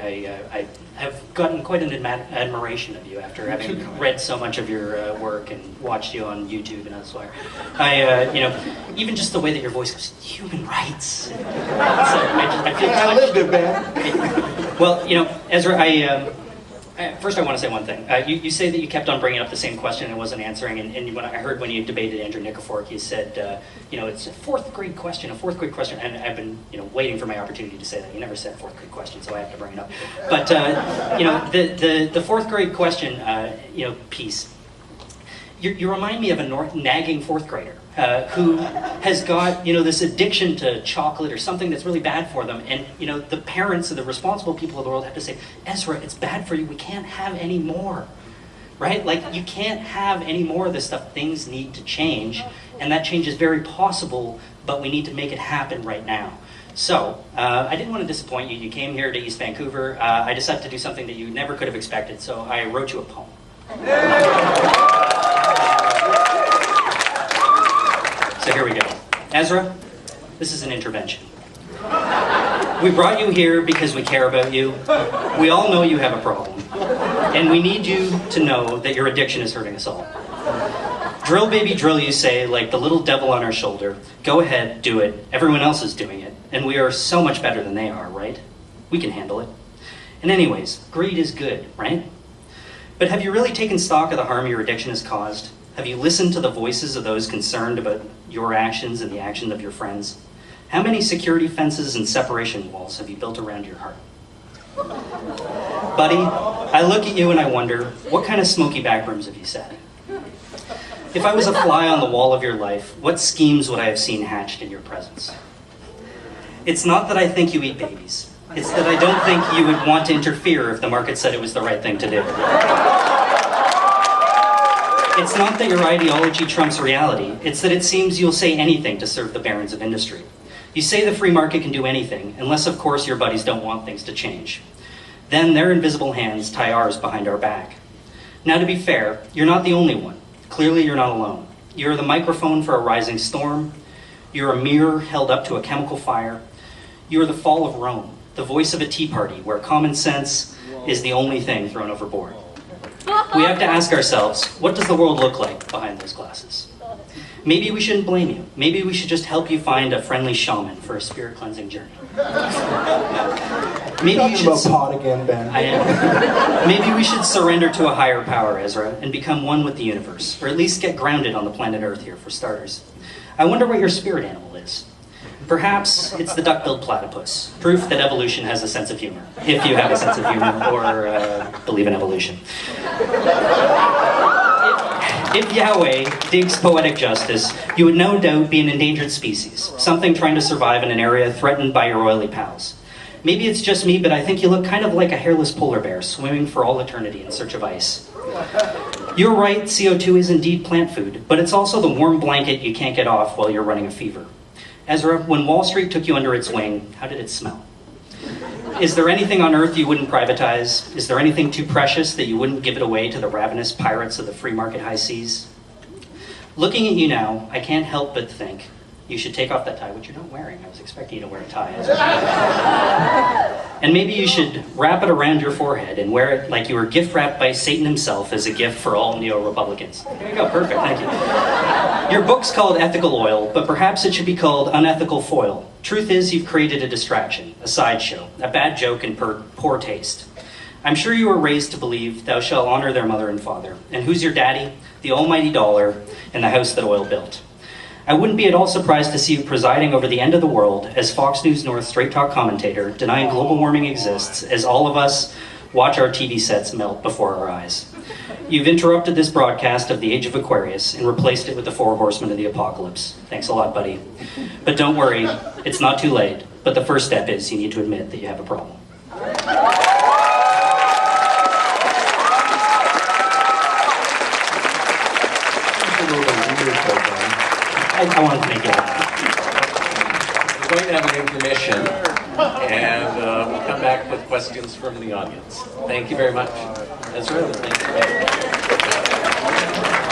I have gotten quite an admiration of you after having read so much of your work and watched you on YouTube and elsewhere. Even just the way that your voice goes, human rights. I feel touched. I lived it, man. Well, Ezra, first I want to say one thing. You say that you kept on bringing up the same question and wasn't answering, and when I heard when you debated Andrew Nikifork, you said, it's a fourth grade question, and I've been, waiting for my opportunity to say that. You never said fourth grade question, so I have to bring it up. But, the fourth grade question, piece, you remind me of a nagging fourth grader who has got, this addiction to chocolate or something that's really bad for them. And, the parents and the responsible people of the world have to say, Ezra, it's bad for you. We can't have any more, right? Like, you can't have any more of this stuff. Things need to change. And that change is very possible, but we need to make it happen right now. So, I didn't want to disappoint you. You came here to East Vancouver. I decided to do something that you never could have expected. So I wrote you a poem. So here we go. Ezra, this is an intervention. We brought you here because we care about you. We all know you have a problem. And we need you to know that your addiction is hurting us all. Drill, baby, drill, you say, like the little devil on our shoulder. Go ahead, do it. Everyone else is doing it. And we are so much better than they are, right? We can handle it. And anyways, greed is good, right? But have you really taken stock of the harm your addiction has caused? Have you listened to the voices of those concerned about your actions and the actions of your friends? How many security fences and separation walls have you built around your heart? Buddy, I look at you and I wonder, what kind of smoky back rooms have you sat in? If I was a fly on the wall of your life, what schemes would I have seen hatched in your presence? It's not that I think you eat babies. It's that I don't think you would want to interfere if the market said it was the right thing to do. It's not that your ideology trumps reality. It's that it seems you'll say anything to serve the barons of industry. You say the free market can do anything, unless of course your buddies don't want things to change. Then their invisible hands tie ours behind our back. Now to be fair, you're not the only one. Clearly you're not alone. You're the microphone for a rising storm. You're a mirror held up to a chemical fire. You're the fall of Rome, the voice of a tea party where common sense is the only thing thrown overboard. We have to ask ourselves, what does the world look like behind those glasses? Maybe we shouldn't blame you. Maybe we should just help you find a friendly shaman for a spirit cleansing journey. Maybe you should about pot again, Ben. I am. Maybe we should surrender to a higher power, Ezra, and become one with the universe, or at least get grounded on the planet Earth here for starters. I wonder what your spirit animal is. Perhaps it's the duck-billed platypus, proof that evolution has a sense of humor, if you have a sense of humor or believe in evolution. If Yahweh digs poetic justice, you would no doubt be an endangered species, something trying to survive in an area threatened by your oily pals. Maybe it's just me, but I think you look kind of like a hairless polar bear swimming for all eternity in search of ice. You're right, CO2 is indeed plant food, but it's also the warm blanket you can't get off while you're running a fever. Ezra, when Wall Street took you under its wing, how did it smell? Is there anything on Earth you wouldn't privatize? Is there anything too precious that you wouldn't give it away to the ravenous pirates of the free market high seas? Looking at you now, I can't help but think you should take off that tie, which you're not wearing. I was expecting you to wear a tie. And maybe you should wrap it around your forehead and wear it like you were gift wrapped by Satan himself as a gift for all neo-Republicans. There you go, perfect, thank you. Your book's called Ethical Oil, but perhaps it should be called Unethical Foil. Truth is, you've created a distraction, a sideshow, a bad joke and poor taste. I'm sure you were raised to believe thou shalt honor their mother and father. And who's your daddy? The almighty dollar and the house that oil built. I wouldn't be at all surprised to see you presiding over the end of the world as Fox News North Straight Talk commentator, denying global warming exists as all of us watch our TV sets melt before our eyes. You've interrupted this broadcast of the Age of Aquarius and replaced it with the 4 Horsemen of the Apocalypse. Thanks a lot, buddy. But don't worry, it's not too late. But the first step is you need to admit that you have a problem. I wanted to make it up. We're going to have an intermission, and we'll come back with questions from the audience. Thank you very much. Ezra, thank you.